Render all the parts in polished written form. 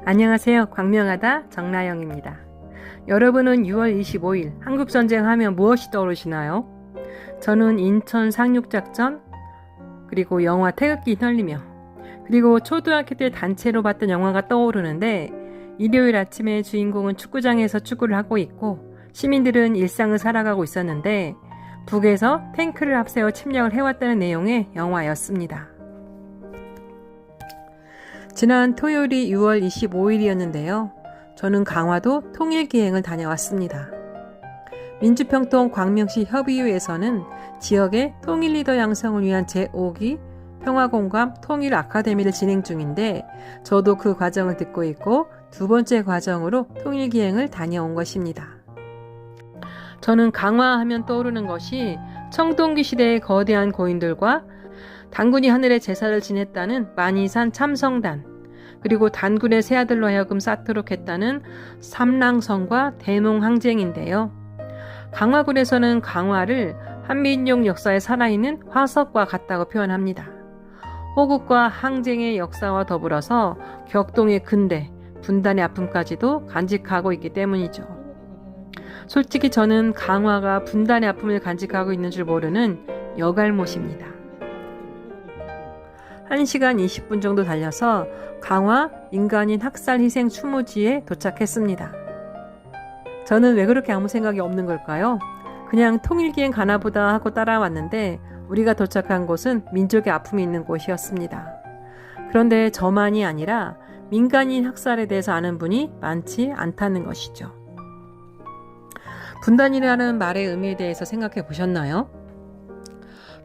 안녕하세요. 광명하다 정나영입니다. 여러분은 6월 25일 한국전쟁 하면 무엇이 떠오르시나요? 저는 인천 상륙작전, 그리고 영화 태극기 휘날리며, 그리고 초등학교 때 단체로 봤던 영화가 떠오르는데, 일요일 아침에 주인공은 축구장에서 축구를 하고 있고 시민들은 일상을 살아가고 있었는데 북에서 탱크를 앞세워 침략을 해왔다는 내용의 영화였습니다. 지난 토요일이 6월 25일이었는데요. 저는 강화도 통일기행을 다녀왔습니다. 민주평통 광명시 협의회에서는 지역의 통일리더 양성을 위한 제5기 평화공감 통일아카데미를 진행 중인데 저도 그 과정을 듣고 있고 두 번째 과정으로 통일기행을 다녀온 것입니다. 저는 강화하면 떠오르는 것이 청동기 시대의 거대한 고인들과 단군이 하늘에 제사를 지냈다는 만이산 참성단, 그리고 단군의 새아들로 하여금 쌓도록 했다는 삼랑성과 대농항쟁인데요. 강화군에서는 강화를 한민족 역사에 살아있는 화석과 같다고 표현합니다. 호국과 항쟁의 역사와 더불어서 격동의 근대, 분단의 아픔까지도 간직하고 있기 때문이죠. 솔직히 저는 강화가 분단의 아픔을 간직하고 있는 줄 모르는 여갈못입니다. 1시간 20분 정도 달려서 강화 민간인 학살 희생 추모지에 도착했습니다. 저는 왜 그렇게 아무 생각이 없는 걸까요? 그냥 통일기행 가나보다 하고 따라왔는데 우리가 도착한 곳은 민족의 아픔이 있는 곳이었습니다. 그런데 저만이 아니라 민간인 학살에 대해서 아는 분이 많지 않다는 것이죠. 분단이라는 말의 의미에 대해서 생각해 보셨나요?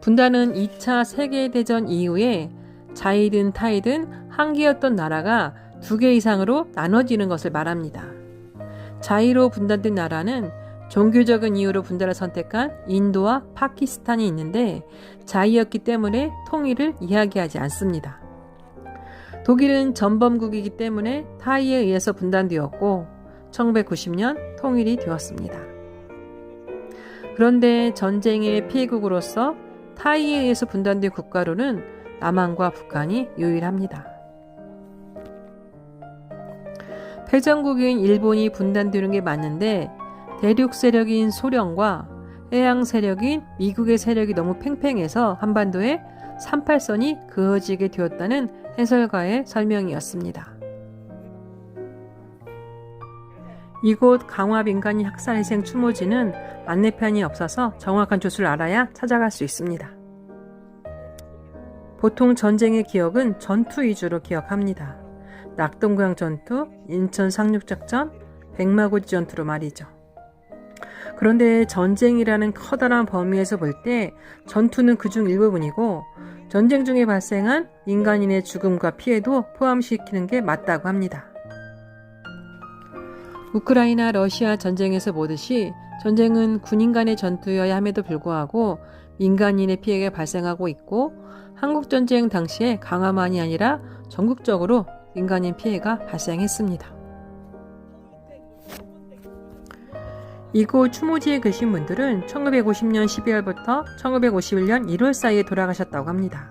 분단은 2차 세계대전 이후에 자이든 타이든 한 개였던 나라가 두 개 이상으로 나눠지는 것을 말합니다. 자이로 분단된 나라는 종교적인 이유로 분단을 선택한 인도와 파키스탄이 있는데 자이였기 때문에 통일을 이야기하지 않습니다. 독일은 전범국이기 때문에 타이에 의해서 분단되었고 1990년 통일이 되었습니다. 그런데 전쟁의 피해국으로서 타이에 의해서 분단된 국가로는 남한과 북한이 유일합니다. 패전국인 일본이 분단되는 게 맞는데 대륙 세력인 소련과 해양 세력인 미국의 세력이 너무 팽팽해서 한반도에 38선이 그어지게 되었다는 해설가의 설명이었습니다. 이곳 강화 민간인 학살 희생 추모지는 안내편이 없어서 정확한 주소를 알아야 찾아갈 수 있습니다. 보통 전쟁의 기억은 전투 위주로 기억합니다. 낙동강 전투, 인천 상륙작전, 백마고지 전투로 말이죠. 그런데 전쟁이라는 커다란 범위에서 볼 때 전투는 그중 일부분이고 전쟁 중에 발생한 민간인의 죽음과 피해도 포함시키는 게 맞다고 합니다. 우크라이나 러시아 전쟁에서 보듯이 전쟁은 군인 간의 전투여야 함에도 불구하고 민간인의 피해가 발생하고 있고 한국전쟁 당시에 강화만이 아니라 전국적으로 민간인 피해가 발생했습니다. 이곳 추모지에 계신 분들은 1950년 12월부터 1951년 1월 사이에 돌아가셨다고 합니다.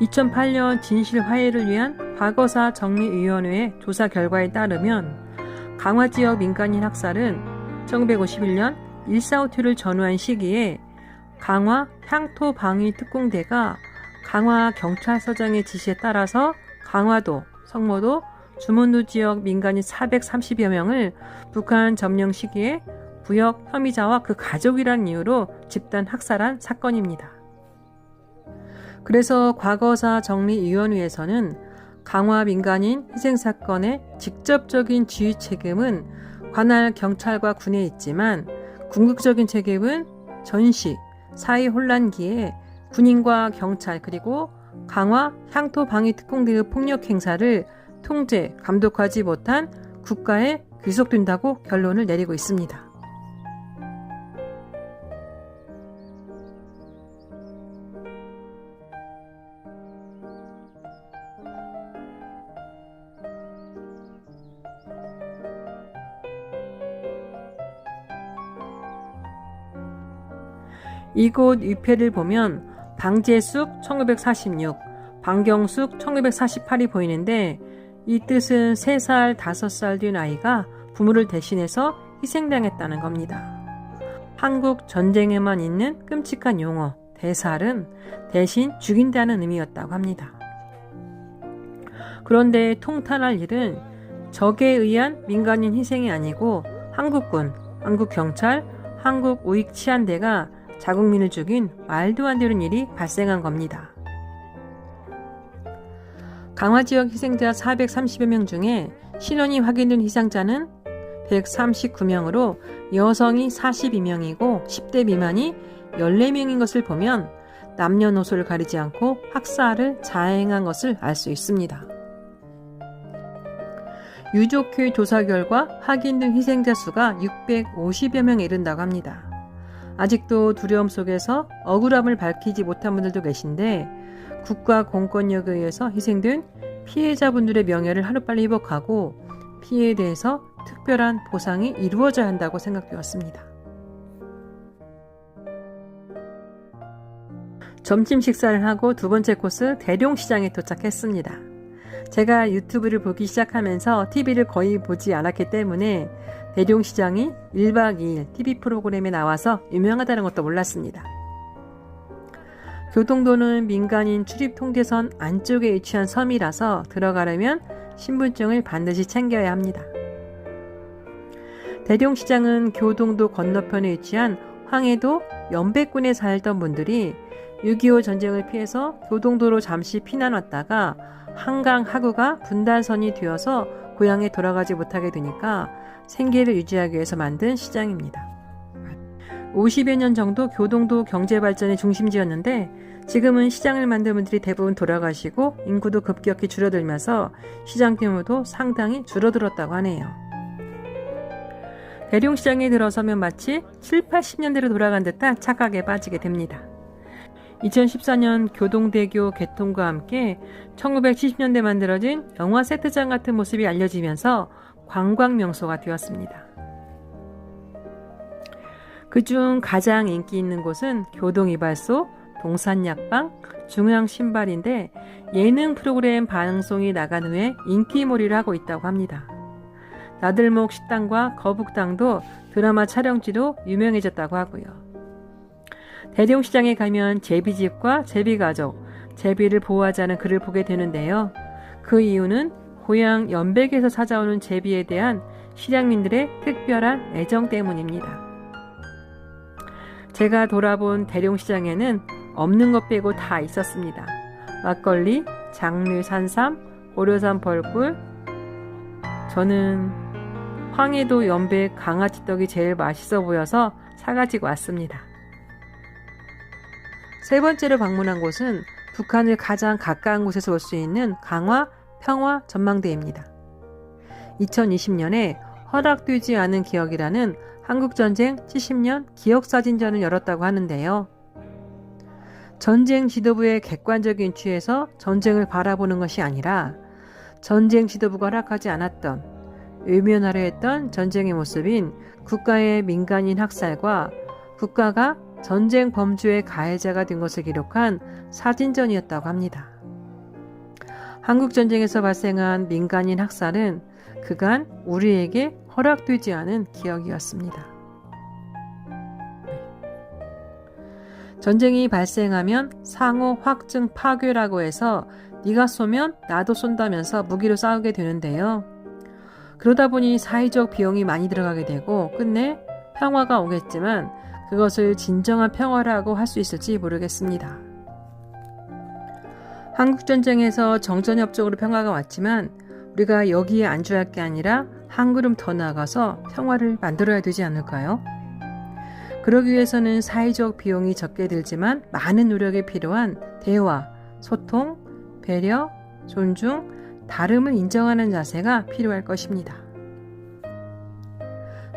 2008년 진실화해를 위한 과거사 정리위원회의 조사 결과에 따르면 강화 지역 민간인 학살은 1951년 145T를 전후한 시기에 강화 향토방위특공대가 강화 경찰서장의 지시에 따라서 강화도, 성모도, 주문루 지역 민간인 430여 명을 북한 점령 시기에 부역 혐의자와 그 가족이라는 이유로 집단 학살한 사건입니다. 그래서 과거사 정리위원회에서는 강화 민간인 희생사건의 직접적인 지휘 책임은 관할 경찰과 군에 있지만 궁극적인 책임은 전시, 사회 혼란기에 군인과 경찰 그리고 강화 향토방위특공대의 폭력 행사를 통제, 감독하지 못한 국가에 귀속된다고 결론을 내리고 있습니다. 이곳 위패를 보면 방제숙 1946, 방경숙 1948이 보이는데 이 뜻은 3살, 5살 된 아이가 부모를 대신해서 희생당했다는 겁니다. 한국 전쟁에만 있는 끔찍한 용어 대살은 대신 죽인다는 의미였다고 합니다. 그런데 통탄할 일은 적에 의한 민간인 희생이 아니고 한국군, 한국경찰, 한국우익치안대가 자국민을 죽인 말도 안 되는 일이 발생한 겁니다. 강화지역 희생자 430여 명 중에 신원이 확인된 희생자는 139명으로 여성이 42명이고 10대 미만이 14명인 것을 보면 남녀노소를 가리지 않고 학살을 자행한 것을 알 수 있습니다. 유족회 조사 결과 확인된 희생자 수가 650여 명에 이른다고 합니다. 아직도 두려움 속에서 억울함을 밝히지 못한 분들도 계신데 국가 공권력에 의해서 희생된 피해자분들의 명예를 하루빨리 회복하고 피해에 대해서 특별한 보상이 이루어져야 한다고 생각되었습니다. 점심 식사를 하고 두 번째 코스 대룡시장에 도착했습니다. 제가 유튜브를 보기 시작하면서 TV를 거의 보지 않았기 때문에 대룡시장이 1박 2일 TV 프로그램에 나와서 유명하다는 것도 몰랐습니다. 교동도는 민간인 출입 통제선 안쪽에 위치한 섬이라서 들어가려면 신분증을 반드시 챙겨야 합니다. 대룡시장은 교동도 건너편에 위치한 황해도 연백군에 살던 분들이 6.25 전쟁을 피해서 교동도로 잠시 피난 왔다가 한강 하구가 분단선이 되어서 고향에 돌아가지 못하게 되니까 생계를 유지하기 위해서 만든 시장입니다. 50여 년 정도 교동도 경제발전의 중심지였는데 지금은 시장을 만든 분들이 대부분 돌아가시고 인구도 급격히 줄어들면서 시장 규모도 상당히 줄어들었다고 하네요. 대룡시장에 들어서면 마치 7, 80년대로 돌아간 듯한 착각에 빠지게 됩니다. 2014년 교동대교 개통과 함께 1970년대 만들어진 영화 세트장 같은 모습이 알려지면서 관광명소가 되었습니다. 그중 가장 인기 있는 곳은 교동이발소, 동산약방, 중앙신발인데 예능 프로그램 방송이 나간 후에 인기몰이를 하고 있다고 합니다. 나들목 식당과 거북당도 드라마 촬영지로 유명해졌다고 하고요. 대룡시장에 가면 제비집과 제비가족, 제비를 보호하자는 글을 보게 되는데요. 그 이유는 고향 연백에서 찾아오는 제비에 대한 실향민들의 특별한 애정 때문입니다. 제가 돌아본 대룡시장에는 없는 것 빼고 다 있었습니다. 막걸리, 장류 산삼, 고려산 벌꿀. 저는 황해도 연백 강아지떡이 제일 맛있어 보여서 사가지고 왔습니다. 세 번째로 방문한 곳은 북한을 가장 가까운 곳에서 볼 수 있는 강화 평화 전망대입니다. 2020년에 허락되지 않은 기억이라는 한국전쟁 70년 기억사진전을 열었다고 하는데요. 전쟁 지도부의 객관적인 취에서 전쟁을 바라보는 것이 아니라 전쟁 지도부가 허락하지 않았던 외면하려 했던 전쟁의 모습인 국가의 민간인 학살과 국가가 전쟁 범죄의 가해자가 된 것을 기록한 사진전이었다고 합니다. 한국전쟁에서 발생한 민간인 학살은 그간 우리에게 허락되지 않은 기억이었습니다. 전쟁이 발생하면 상호 확증 파괴라고 해서 네가 쏘면 나도 쏜다면서 무기로 싸우게 되는데요. 그러다 보니 사회적 비용이 많이 들어가게 되고 끝내 평화가 오겠지만 그것을 진정한 평화라고 할 수 있을지 모르겠습니다. 한국전쟁에서 정전협정으로 평화가 왔지만 우리가 여기에 안주할 게 아니라 한 걸음 더 나아가서 평화를 만들어야 되지 않을까요? 그러기 위해서는 사회적 비용이 적게 들지만 많은 노력이 필요한 대화, 소통, 배려, 존중, 다름을 인정하는 자세가 필요할 것입니다.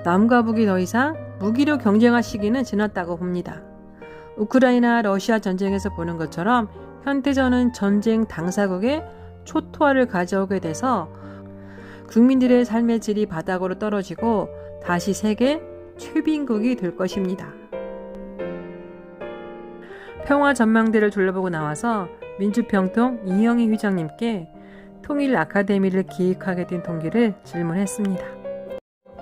남과 북이 더 이상 무기로 경쟁할 시기는 지났다고 봅니다. 우크라이나 러시아 전쟁에서 보는 것처럼 현대전은 전쟁 당사국의 초토화를 가져오게 돼서 국민들의 삶의 질이 바닥으로 떨어지고 다시 세계 최빈국이 될 것입니다. 평화 전망대를 둘러보고 나와서 민주평통 이영희 회장님께 통일 아카데미를 기획하게 된 동기를 질문했습니다.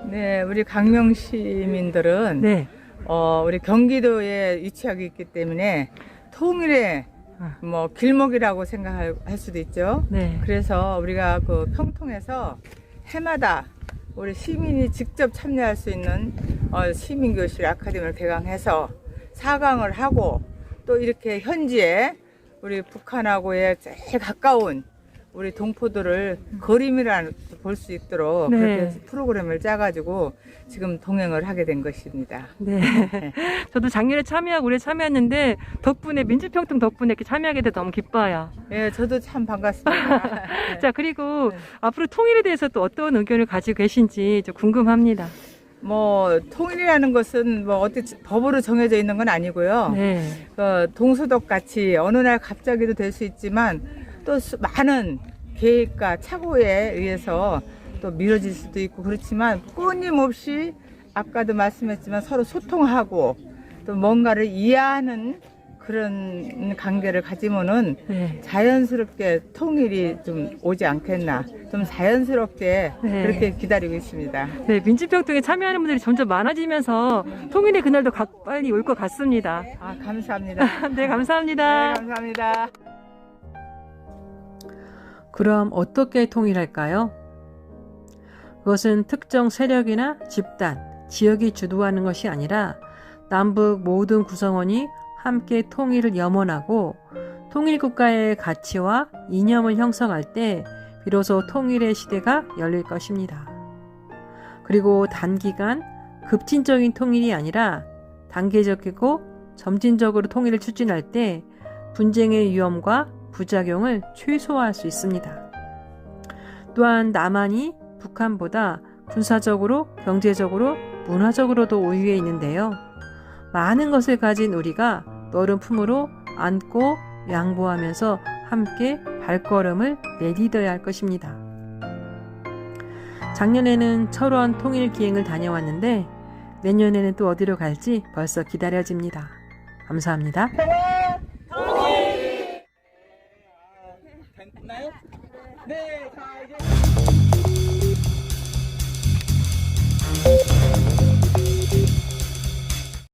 네, 우리 강명 시민들은 네. 우리 경기도에 위치하고 있기 때문에 통일의 뭐 길목이라고 생각할 수도 있죠. 네. 그래서 우리가 그 평통에서 해마다 우리 시민이 직접 참여할 수 있는 시민교실 아카데미를 개강해서 4강을 하고 또 이렇게 현지에 우리 북한하고의 제일 가까운 우리 동포들을 그림이라 볼 수 있도록 네. 그렇게 프로그램을 짜가지고 지금 동행을 하게 된 것입니다. 네. 저도 작년에 참여하고 올해 참여했는데 덕분에 민주평통 덕분에 이렇게 참여하게 돼서 너무 기뻐요. 예, 저도 참 반갑습니다. 자, 그리고 네. 앞으로 통일에 대해서 또 어떤 의견을 가지고 계신지 좀 궁금합니다. 뭐 통일이라는 것은 뭐 어떻게 법으로 정해져 있는 건 아니고요. 네. 동서독 같이 어느 날 갑자기도 될 수 있지만 또 많은 계획과 착오에 의해서 또 미뤄질 수도 있고 그렇지만 끊임없이 아까도 말씀했지만 서로 소통하고 또 뭔가를 이해하는 그런 관계를 가지면은 네. 자연스럽게 통일이 좀 오지 않겠나. 좀 자연스럽게 네. 그렇게 기다리고 있습니다. 네, 민주평통에 참여하는 분들이 점점 많아지면서 통일의 그날도 빨리 올 것 같습니다. 아, 감사합니다. 네, 감사합니다. 네, 감사합니다. 그럼 어떻게 통일할까요? 그것은 특정 세력이나 집단, 지역이 주도하는 것이 아니라 남북 모든 구성원이 함께 통일을 염원하고 통일국가의 가치와 이념을 형성할 때 비로소 통일의 시대가 열릴 것입니다. 그리고 단기간 급진적인 통일이 아니라 단계적이고 점진적으로 통일을 추진할 때 분쟁의 위험과 부작용을 최소화할 수 있습니다. 또한 남한이 북한보다 군사적으로, 경제적으로, 문화적으로도 우위에 있는데요. 많은 것을 가진 우리가 넓은 품으로 안고 양보하면서 함께 발걸음을 내디뎌야 할 것입니다. 작년에는 철원 통일 기행을 다녀왔는데 내년에는 또 어디로 갈지 벌써 기다려집니다. 감사합니다. 됐나요? 네, 자 이제